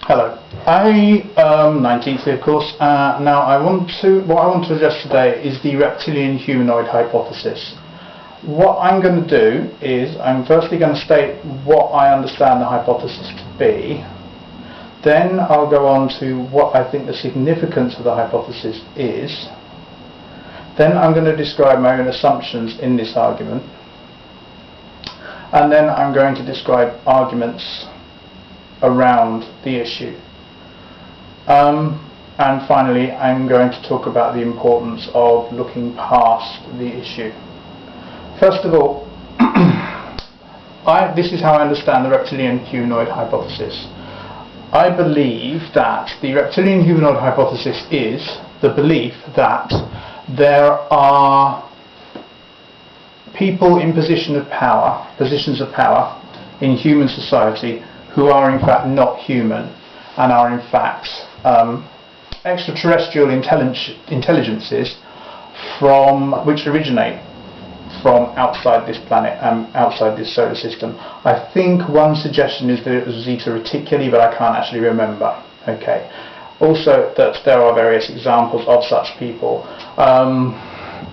Hello. I am 19th, of course. Now, what I want to address today is the reptilian humanoid hypothesis. What I'm going to do is I'm firstly going to state what I understand the hypothesis to be. Then I'll go on to what I think the significance of the hypothesis is. Then I'm going to describe my own assumptions in this argument. And then I'm going to describe arguments around the issue. And finally, I'm going to talk about the importance of looking past the issue. First of all, this is how I understand the reptilian humanoid hypothesis. I believe that the reptilian humanoid hypothesis is the belief that there are people in positions of power in human society who are in fact not human and are in fact extraterrestrial intelligences which originate from outside this planet and outside this solar system. I think one suggestion is that it was Zeta Reticuli, but I can't actually remember. Okay. Also, that there are various examples of such people.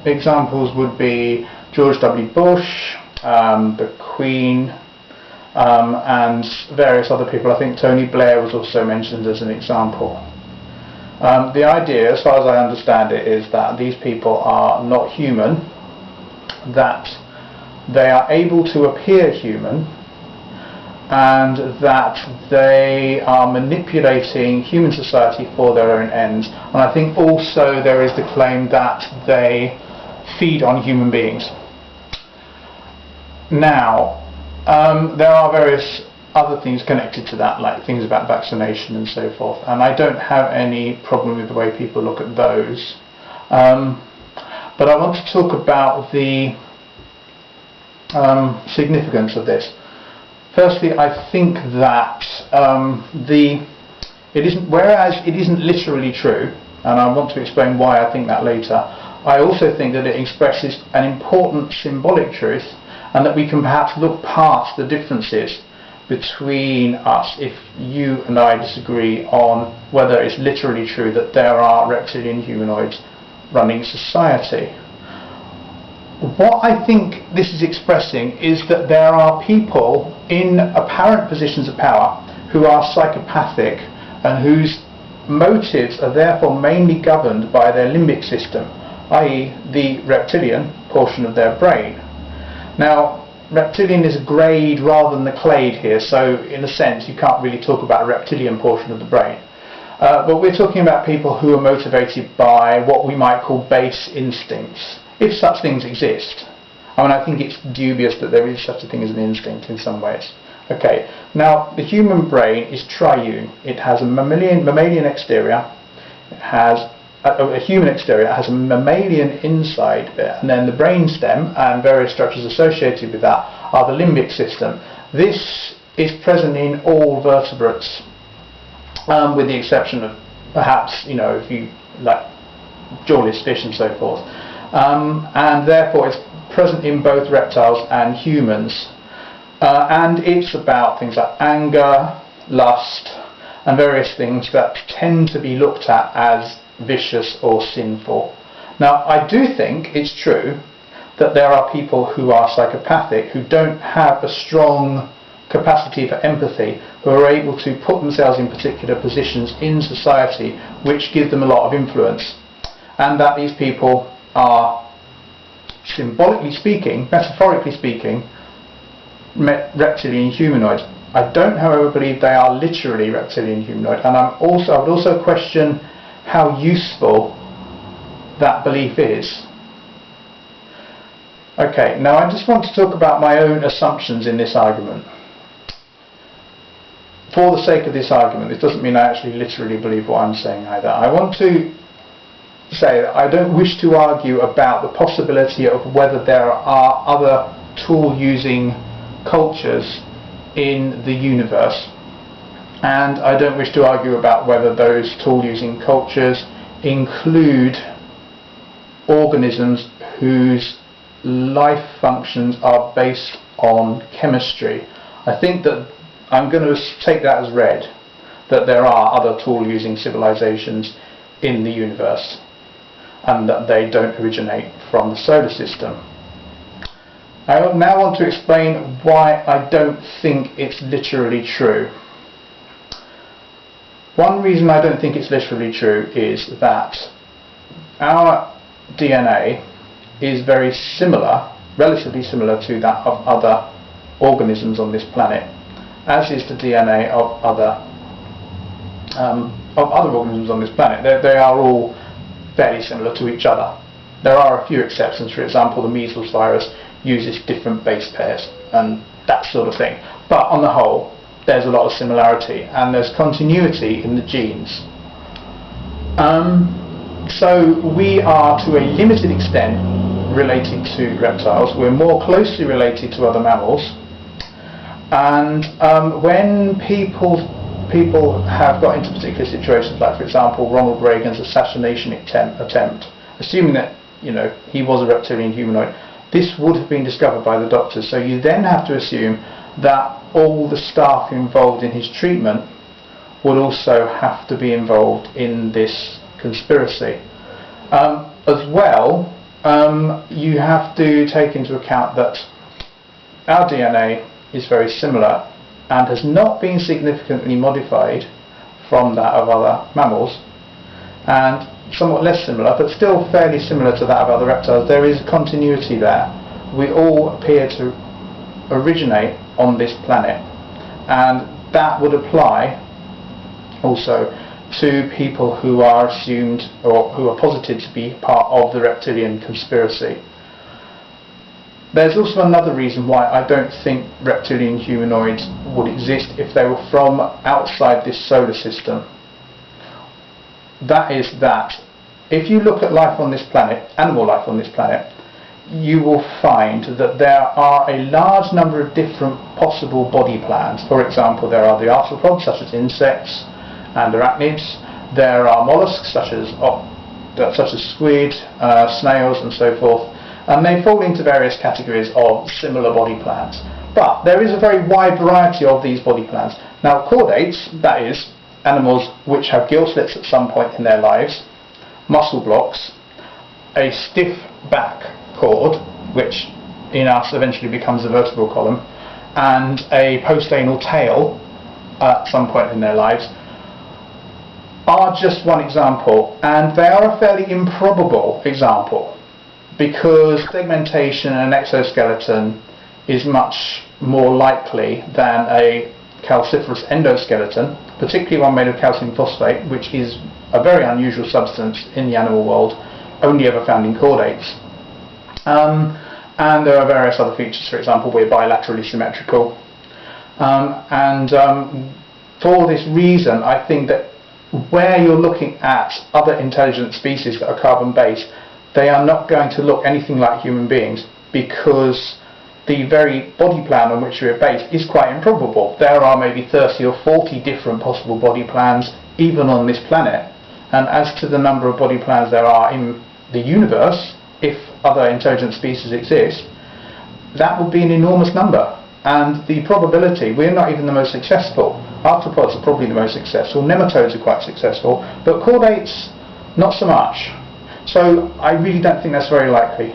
Examples would be George W. Bush, the Queen, and various other people. I think Tony Blair was also mentioned as an example. The idea, as far as I understand it, is that these people are not human, that they are able to appear human, and that they are manipulating human society for their own ends. And I think also there is the claim that they feed on human beings. Now, there are various other things connected to that, like things about vaccination and so forth, and I don't have any problem with the way people look at those. But I want to talk about the significance of this. Firstly, I think that whereas it isn't literally true, and I want to explain why I think that later, I also think that it expresses an important symbolic truth, and that we can perhaps look past the differences between us if you and I disagree on whether it's literally true that there are reptilian humanoids running society. What I think this is expressing is that there are people in apparent positions of power who are psychopathic and whose motives are therefore mainly governed by their limbic system, i.e. the reptilian portion of their brain. Now, reptilian is a grade rather than a clade here, so in a sense you can't really talk about a reptilian portion of the brain. But we're talking about people who are motivated by what we might call base instincts, if such things exist. I mean, I think it's dubious that there is such a thing as an instinct in some ways. Okay, now the human brain is triune. It has a mammalian exterior, it has a human exterior, it has a mammalian inside bit, and then the brain stem and various structures associated with that are the limbic system. This is present in all vertebrates, with the exception of perhaps, if you like jawless fish and so forth. And therefore it's present in both reptiles and humans. And it's about things like anger, lust, and various things that tend to be looked at as vicious or sinful. Now, I do think it's true that there are people who are psychopathic, who don't have a strong capacity for empathy, who are able to put themselves in particular positions in society which give them a lot of influence, and that these people are, symbolically speaking, metaphorically speaking, reptilian humanoids. I don't, however, believe they are literally reptilian humanoid, and I would also question how useful that belief is. Okay, now I just want to talk about my own assumptions in this argument. For the sake of this argument, this doesn't mean I actually literally believe what I'm saying either. I want to say that I don't wish to argue about the possibility of whether there are other tool-using cultures in the universe, and I don't wish to argue about whether those tool-using cultures include organisms whose life functions are based on chemistry. I think that I'm going to take that as read, that there are other tool-using civilizations in the universe and that they don't originate from the solar system. I now want to explain why I don't think it's literally true. One reason I don't think it's literally true is that our DNA is very similar, relatively similar to that of other organisms on this planet, as is the DNA of other organisms on this planet. They are all fairly similar to each other. There are a few exceptions. For example, the measles virus uses different base pairs and that sort of thing. But on the whole, there's a lot of similarity and there's continuity in the genes. So we are, to a limited extent, related to reptiles. We're more closely related to other mammals. And when people have got into particular situations, like for example Ronald Reagan's assassination attempt, assuming that he was a reptilian humanoid, this would have been discovered by the doctors. So you then have to assume that all the staff involved in his treatment would also have to be involved in this conspiracy. As well, you have to take into account that our DNA is very similar and has not been significantly modified from that of other mammals, and somewhat less similar, but still fairly similar to that of other reptiles. There is continuity there. We all appear to originate on this planet, and that would apply also to people who are assumed or who are posited to be part of the reptilian conspiracy. There's also another reason why I don't think reptilian humanoids would exist if they were from outside this solar system. That is that if you look at life on this planet, animal life on this planet, you will find that there are a large number of different possible body plans. For example, there are the arthropods, such as insects and arachnids. There are mollusks, such as squid, snails and so forth. And they fall into various categories of similar body plans. But there is a very wide variety of these body plans. Now, chordates, that is, animals which have gill slits at some point in their lives, muscle blocks, a stiff back cord, which in us eventually becomes a vertebral column, and a postanal tail at some point in their lives, are just one example, and they are a fairly improbable example, because segmentation in an exoskeleton is much more likely than a calciferous endoskeleton, particularly one made of calcium phosphate, which is a very unusual substance in the animal world, only ever found in chordates. And there are various other features. For example, we're bilaterally symmetrical. For this reason, I think that where you're looking at other intelligent species that are carbon-based, they are not going to look anything like human beings, because the very body plan on which we're based is quite improbable. There are maybe 30 or 40 different possible body plans even on this planet, and as to the number of body plans there are in the universe, if other intelligent species exist, that would be an enormous number. And the probability, we're not even the most successful. Arthropods are probably the most successful, nematodes are quite successful, but chordates not so much. So I really don't think that's very likely.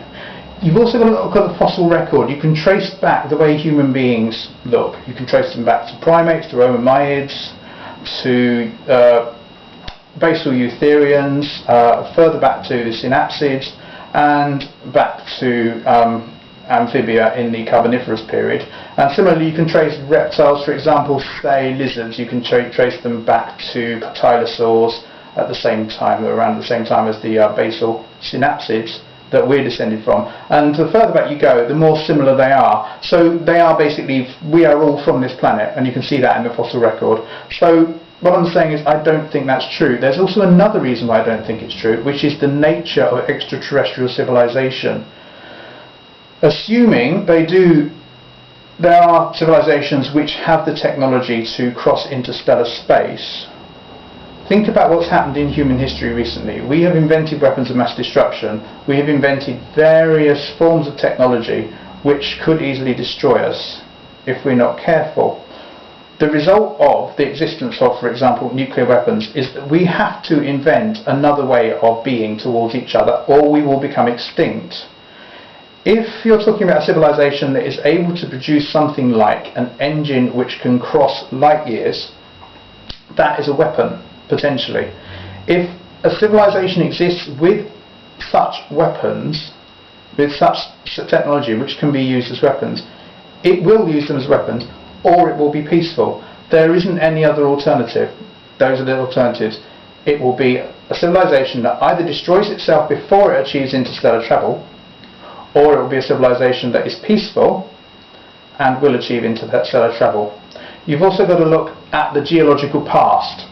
You've also got to look at the fossil record. You can trace back the way human beings look. You can trace them back to primates, to Romamaids, to basal eutherians, further back to the synapsids, and back to amphibia in the Carboniferous period. And similarly, you can trace reptiles, for example, say lizards. You can trace them back to tylosaurs at the same time, around the same time as the basal synapsids that we're descended from. And the further back you go, the more similar they are. So they are basically, we are all from this planet, and you can see that in the fossil record. So what I'm saying is I don't think that's true. There's also another reason why I don't think it's true, which is the nature of extraterrestrial civilization. Assuming there are civilizations which have the technology to cross interstellar space. Think about what's happened in human history recently. We have invented weapons of mass destruction. We have invented various forms of technology which could easily destroy us if we're not careful. The result of the existence of, for example, nuclear weapons is that we have to invent another way of being towards each other, or we will become extinct. If you're talking about a civilization that is able to produce something like an engine which can cross light years, that is a weapon, potentially. If a civilization exists with such weapons, with such technology which can be used as weapons, it will use them as weapons, or it will be peaceful. There isn't any other alternative. Those are the alternatives. It will be a civilization that either destroys itself before it achieves interstellar travel, or it will be a civilization that is peaceful and will achieve interstellar travel. You've also got to look at the geological past.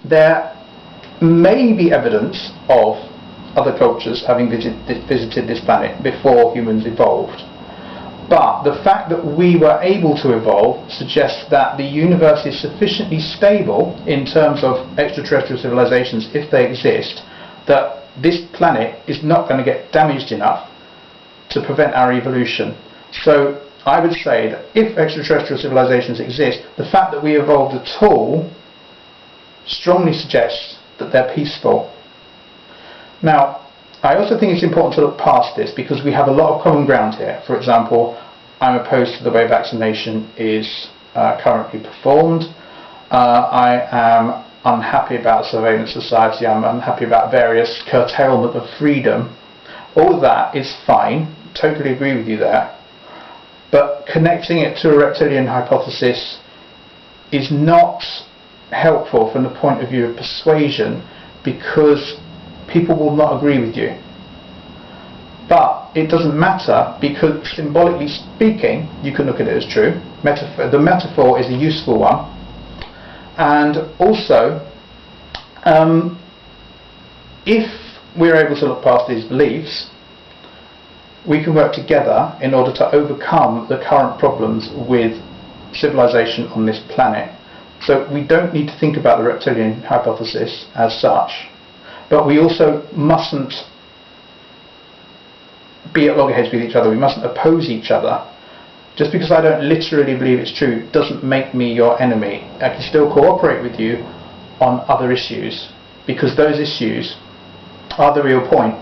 There may be evidence of other cultures having visited this planet before humans evolved. But the fact that we were able to evolve suggests that the universe is sufficiently stable in terms of extraterrestrial civilizations, if they exist, that this planet is not going to get damaged enough to prevent our evolution. So I would say that if extraterrestrial civilizations exist, the fact that we evolved at all strongly suggests that they're peaceful. Now, I also think it's important to look past this, because we have a lot of common ground here. For example, I'm opposed to the way vaccination is currently performed. I am unhappy about surveillance society. I'm unhappy about various curtailment of freedom. All of that is fine. Totally agree with you there. But connecting it to a reptilian hypothesis is not helpful from the point of view of persuasion, because people will not agree with you. But it doesn't matter, because symbolically speaking, you can look at it as true. The metaphor is a useful one. And also, if we're able to look past these beliefs, we can work together in order to overcome the current problems with civilization on this planet. So we don't need to think about the reptilian hypothesis as such. But we also mustn't be at loggerheads with each other. We mustn't oppose each other. Just because I don't literally believe it's true doesn't make me your enemy. I can still cooperate with you on other issues, because those issues are the real point.